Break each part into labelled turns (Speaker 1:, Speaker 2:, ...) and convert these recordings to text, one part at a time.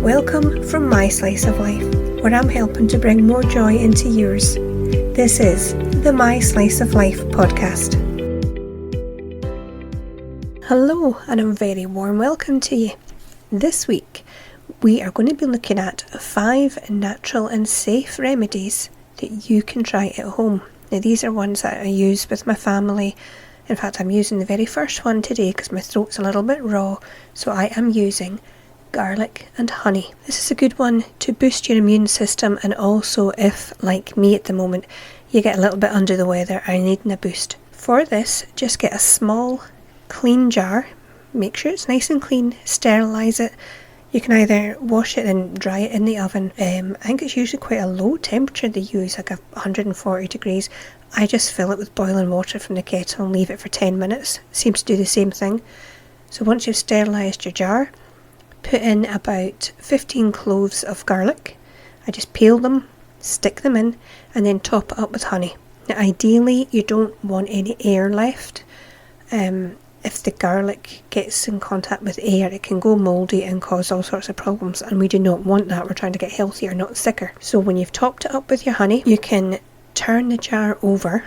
Speaker 1: Welcome from my slice of life, where I'm helping to bring more joy into yours. This is the My Slice of Life podcast. Hello, and a very warm welcome to you. This week, we are going to be looking at 5 natural and safe remedies that you can try at home. Now, these are ones that I use with my family. In fact, I'm using the very first one today because my throat's a little bit raw, so I am using garlic and honey. This is a good one to boost your immune system, and also if, like me at the moment, you get a little bit under the weather and needing a boost. For this, just get a small, clean jar, make sure it's nice and clean, sterilise it. You can either wash it and dry it in the oven. I think it's usually quite a low temperature they use, like 140 degrees. I just fill it with boiling water from the kettle and leave it for 10 minutes. Seems to do the same thing. So once you've sterilised your jar, put in about 15 cloves of garlic. I just peel them, stick them in, and then top it up with honey. Now, ideally, you don't want any air left. If the garlic gets in contact with air, it can go mouldy and cause all sorts of problems, and we do not want that. We're trying to get healthier, not sicker. So when you've topped it up with your honey, you can turn the jar over.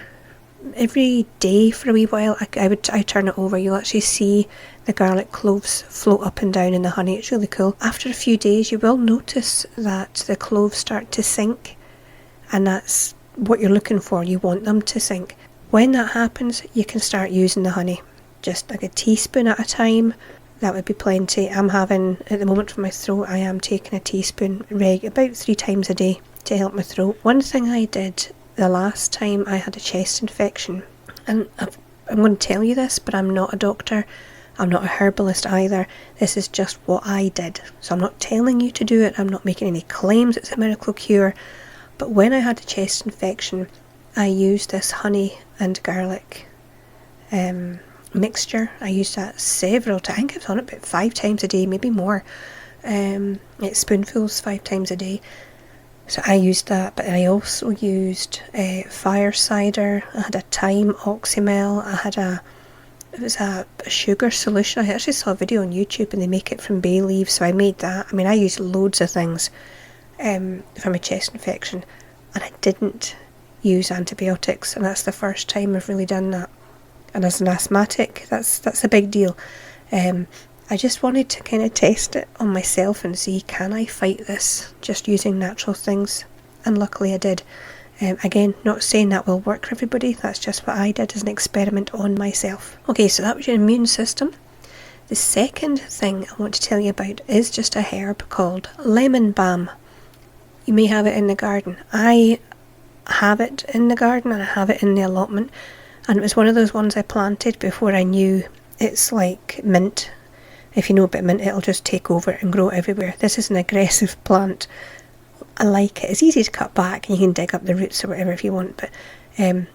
Speaker 1: Every day for a wee while, I turn it over. You'll actually see the garlic cloves float up and down in the honey. It's really cool. After a few days, you will notice that the cloves start to sink, and that's what you're looking for. You want them to sink. When that happens, you can start using the honey. Just like a teaspoon at a time. That would be plenty. I'm having, at the moment for my throat, I am taking a teaspoon about 3 times a day to help my throat. One thing I did the last time I had a chest infection, and I'm going to tell you this, but I'm not a doctor, I'm not a herbalist either. This is just what I did. So I'm not telling you to do it, I'm not making any claims it's a miracle cure. But when I had a chest infection, I used this honey and garlic mixture. I used that several times. I think I was on it about 5 times a day, maybe more. It's spoonfuls 5 times a day. So I used that, but I also used fire cider. I had a thyme oxymel. It was a sugar solution. I actually saw a video on YouTube and they make it from bay leaves, so I made that. I mean, I used loads of things for my chest infection, and I didn't use antibiotics, and that's the first time I've really done that. And as an asthmatic, that's a big deal. I just wanted to kind of test it on myself and see, can I fight this just using natural things? And luckily I did. Again, not saying that will work for everybody, that's just what I did as an experiment on myself. Okay, so that was your immune system. The second thing I want to tell you about is just a herb called lemon balm. You may have it in the garden. I have it in the garden and I have it in the allotment. And it was one of those ones I planted before I knew it's like mint. If you know about mint, it'll just take over and grow everywhere. This is an aggressive plant. I like it. It's easy to cut back and you can dig up the roots or whatever if you want. But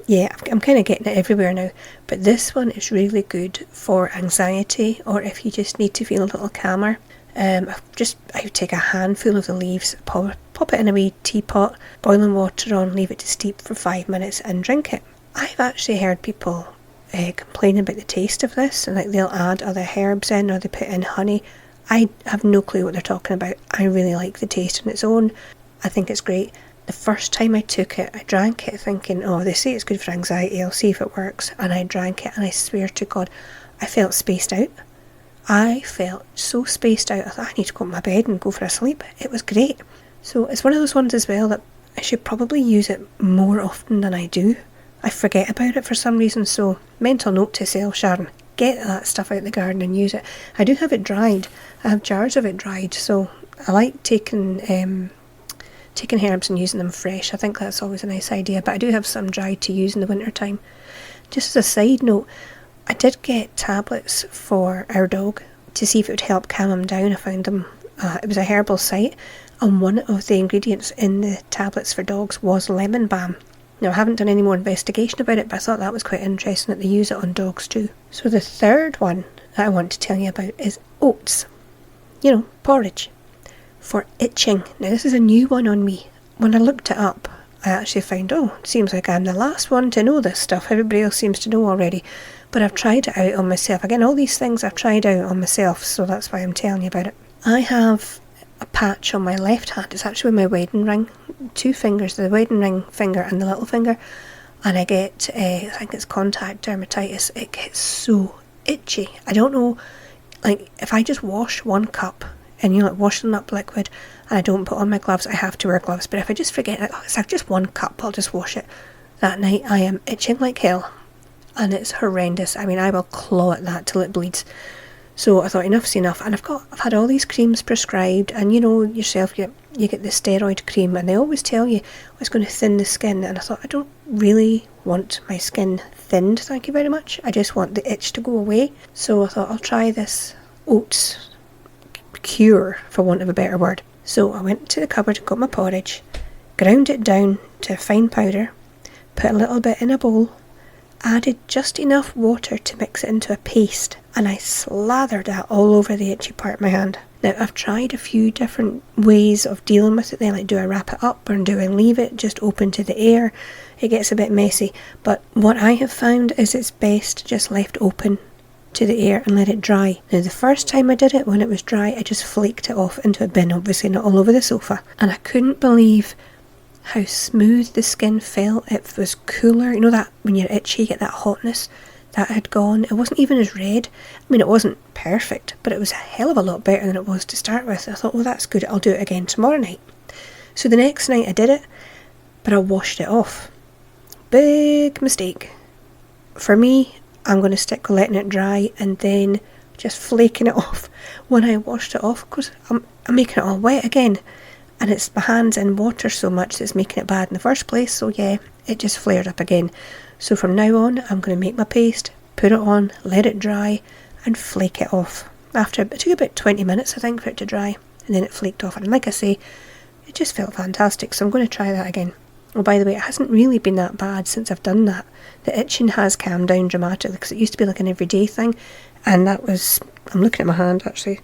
Speaker 1: yeah, I'm kind of getting it everywhere now. But this one is really good for anxiety, or if you just need to feel a little calmer. I would take a handful of the leaves, pop it in a wee teapot, boiling water on, leave it to steep for 5 minutes and drink it. I've actually heard people complain about the taste of this, and like they'll add other herbs in, or they put in honey. I have no clue what they're talking about. I really like the taste on its own. I think it's great. The first time I took it, I drank it thinking, oh, they say it's good for anxiety, I'll see if it works. And I drank it, and I swear to God, I felt spaced out. I felt so spaced out. I thought, I need to go to my bed and go for a sleep. It was great. So it's one of those ones as well that I should probably use it more often than I do. I forget about it for some reason, so mental note to self, Sharon, get that stuff out of the garden and use it. I do have it dried. I have jars of it dried, so I like taking herbs and using them fresh. I think that's always a nice idea, but I do have some dried to use in the winter time. Just as a side note, I did get tablets for our dog to see if it would help calm him down. I found them, it was a herbal site, and one of the ingredients in the tablets for dogs was lemon balm. Now, I haven't done any more investigation about it, but I thought that was quite interesting that they use it on dogs too. So the third one that I want to tell you about is oats. You know, porridge. For itching. Now, this is a new one on me. When I looked it up, I actually found, it seems like I'm the last one to know this stuff. Everybody else seems to know already. But I've tried it out on myself. Again, all these things I've tried out on myself, so that's why I'm telling you about it. I have a patch on my left hand. It's actually my wedding ring, 2 fingers, the wedding ring finger and the little finger, and I get, I think it's contact dermatitis. It gets so itchy. I don't know, like, if I just wash 1 cup, and you know, like washing up liquid, and I don't put on my gloves, I have to wear gloves, but if I just forget, like, oh, it's like just 1 cup, I'll just wash it. That night I am itching like hell, and it's horrendous. I mean, I will claw at that till it bleeds. So I thought enough's enough, and I've had all these creams prescribed, and you know yourself, you get the steroid cream, and they always tell you, oh, it's going to thin the skin, and I thought, I don't really want my skin thinned, thank you very much. I just want the itch to go away. So I thought I'll try this oats cure, for want of a better word. So I went to the cupboard, got my porridge, ground it down to a fine powder, put a little bit in a bowl, added just enough water to mix it into a paste, and I slathered that all over the itchy part of my hand. Now, I've tried a few different ways of dealing with it then, like do I wrap it up or do I leave it just open to the air? It gets a bit messy, but what I have found is it's best just left open to the air and let it dry. Now, the first time I did it, when it was dry, I just flaked it off into a bin, obviously not all over the sofa, and I couldn't believe how smooth the skin felt. It was cooler. You know that when you're itchy, you get that hotness? That had gone. It wasn't even as red. I mean, it wasn't perfect, but it was a hell of a lot better than it was to start with. I thought, well, that's good. I'll do it again tomorrow night. So the next night I did it, but I washed it off. Big mistake. For me, I'm going to stick with letting it dry and then just flaking it off. When I washed it off, of course, I'm making it all wet again. And it's my hands in water so much that's making it bad in the first place. So yeah, it just flared up again. So from now on, I'm going to make my paste, put it on, let it dry, and flake it off. It took about 20 minutes, I think, for it to dry, and then it flaked off. And like I say, it just felt fantastic. So I'm going to try that again. Oh, by the way, it hasn't really been that bad since I've done that. The itching has calmed down dramatically, because it used to be like an everyday thing, and that was, I'm looking at my hand actually.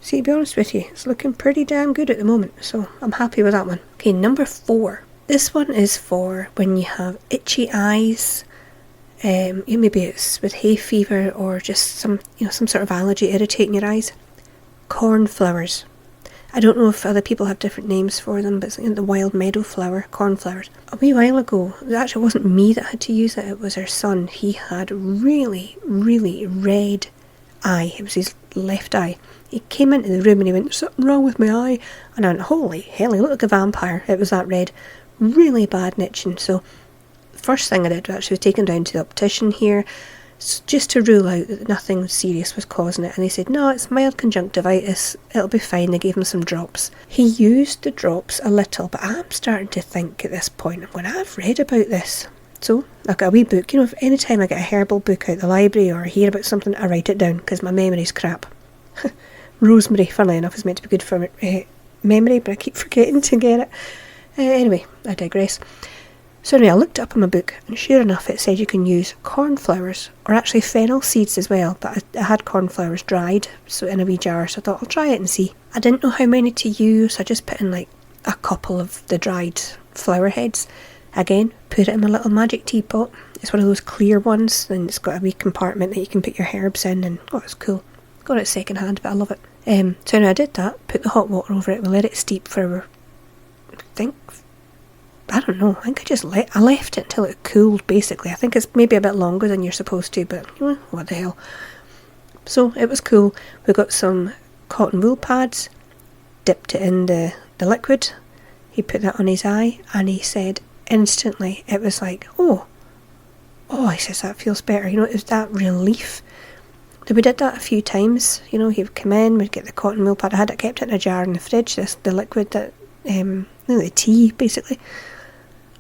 Speaker 1: See, to be honest with you, it's looking pretty damn good at the moment, so I'm happy with that one. Okay, number 4. This one is for when you have itchy eyes. Maybe it's with hay fever or just some sort of allergy irritating your eyes. Cornflowers. I don't know if other people have different names for them, but it's like the wild meadow flower, cornflowers. A wee while ago, it actually wasn't me that had to use it, it was our son. He had really, really red eye. It was his left eye. He came into the room and he went, "There's something wrong with my eye." And I went, holy hell, he looked like a vampire. It was that red. Really bad and itching. So the first thing I did was actually take him down to the optician here, just to rule out that nothing serious was causing it. And they said, no, it's mild conjunctivitis. It'll be fine. They gave him some drops. He used the drops a little, but I'm starting to think at this point, I'm going, I've read about this. So I've got a wee book. You know, if any time I get a herbal book out the library or hear about something, I write it down because my memory's crap. Rosemary, funnily enough, is meant to be good for memory, but I keep forgetting to get it. Anyway, I digress. So anyway, I looked up in my book, and sure enough, it said you can use cornflowers, or actually fennel seeds as well, but I had cornflowers dried, so in a wee jar, so I thought I'll try it and see. I didn't know how many to use, so I just put in like a couple of the dried flower heads. Again, put it in my little magic teapot. It's one of those clear ones, and it's got a wee compartment that you can put your herbs in, and oh, it's cool. Got it second hand, but I love it. So anyway, I did that, put the hot water over it, we let it steep for, I don't know, I think I left it until it cooled, basically. I think it's maybe a bit longer than you're supposed to, but what the hell. So it was cool. We got some cotton wool pads, dipped it in the liquid. He put that on his eye, and he said instantly, it was like, oh, he says, that feels better. You know, it was that relief. So we did that a few times. You know, he would come in, we'd get the cotton wool pad. I kept it in a jar in the fridge, the liquid that, the tea, basically.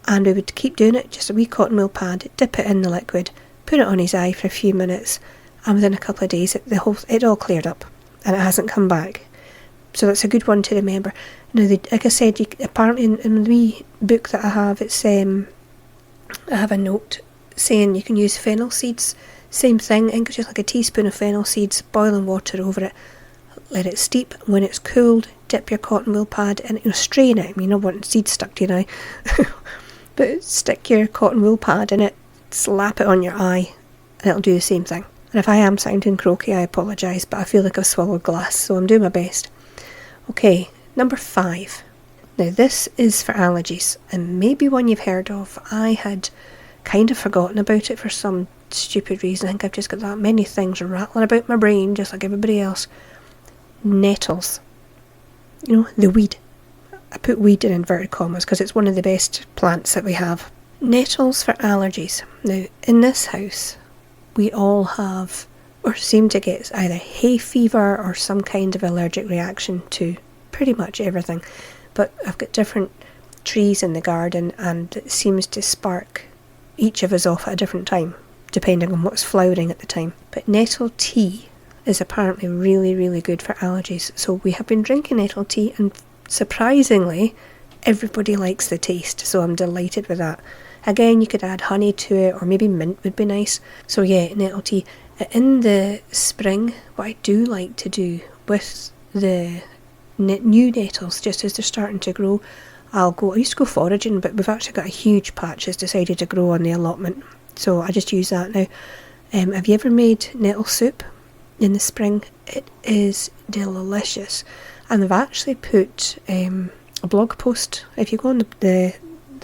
Speaker 1: And we would keep doing it, just a wee cotton wool pad, dip it in the liquid, put it on his eye for a few minutes, and within a couple of days, it all cleared up, and it hasn't come back. So that's a good one to remember. Now, like I said, apparently in the wee book that I have, it's I have a note saying you can use fennel seeds. Same thing, I think it's just like a teaspoon of fennel seeds, boiling water over it, let it steep. When it's cooled, dip your cotton wool pad in, strain it. I mean, you don't want seeds stuck to your eye. But stick your cotton wool pad in it, slap it on your eye, and it'll do the same thing. And if I am sounding croaky, I apologise, but I feel like I've swallowed glass, so I'm doing my best. Okay, number 5. Now this is for allergies, and maybe one you've heard of. I had kind of forgotten about it for some stupid reason. I think I've just got that many things rattling about my brain, just like everybody else. Nettles. You know, the weed. I put weed in inverted commas because it's one of the best plants that we have. Nettles for allergies. Now, in this house, we all have, or seem to get, either hay fever or some kind of allergic reaction to pretty much everything. But I've got different trees in the garden, and it seems to spark each of us off at a different time, depending on what's flowering at the time. But nettle tea is apparently really, really good for allergies. So we have been drinking nettle tea, and surprisingly, everybody likes the taste. So I'm delighted with that. Again, you could add honey to it, or maybe mint would be nice. So yeah, nettle tea. In the spring, what I do like to do with the new nettles, just as they're starting to grow, I used to go foraging, but we've actually got a huge patch that's decided to grow on the allotment, so I just use that now. Have you ever made nettle soup in the spring? It is delicious, and I've actually put a blog post. If you go on the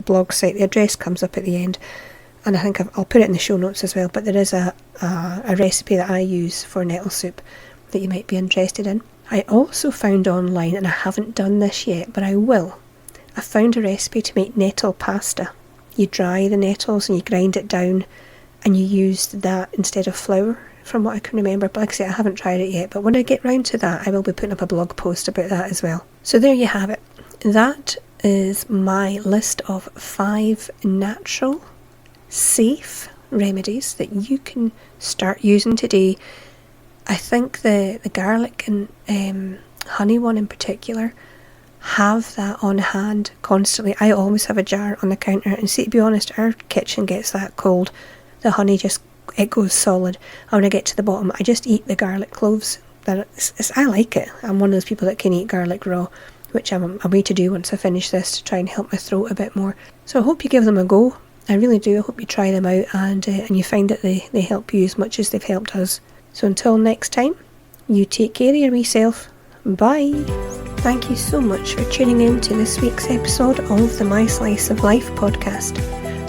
Speaker 1: blog site, the address comes up at the end, and I think I'll put it in the show notes as well, but there is a recipe that I use for nettle soup that you might be interested in. I also found online, and I haven't done this yet, but I will. I found a recipe to make nettle pasta. You dry the nettles and you grind it down, and you use that instead of flour, from what I can remember. But like I say, I haven't tried it yet, but when I get round to that, I will be putting up a blog post about that as well. So there you have it. That is my list of 5 natural, safe remedies that you can start using today. I think the garlic and honey one in particular, have that on hand constantly. I always have a jar on the counter, and see, to be honest, our kitchen gets that cold. The honey it goes solid. And when I get to the bottom, I just eat the garlic cloves. I like it. I'm one of those people that can eat garlic raw, which I'm away to do once I finish this, to try and help my throat a bit more. So I hope you give them a go. I really do. I hope you try them out, and you find that they help you as much as they've helped us. So until next time, you take care of your wee self. Bye. Thank you so much for tuning in to this week's episode of the My Slice of Life podcast.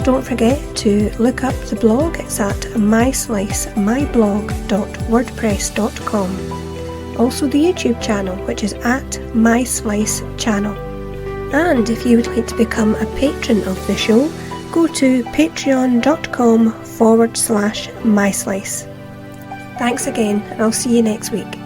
Speaker 1: Don't forget to look up the blog. It's at myslice.wordpress.com. Also the YouTube channel, which is at My Slice Channel. And if you would like to become a patron of the show, go to patreon.com/myslice. Thanks again, and I'll see you next week.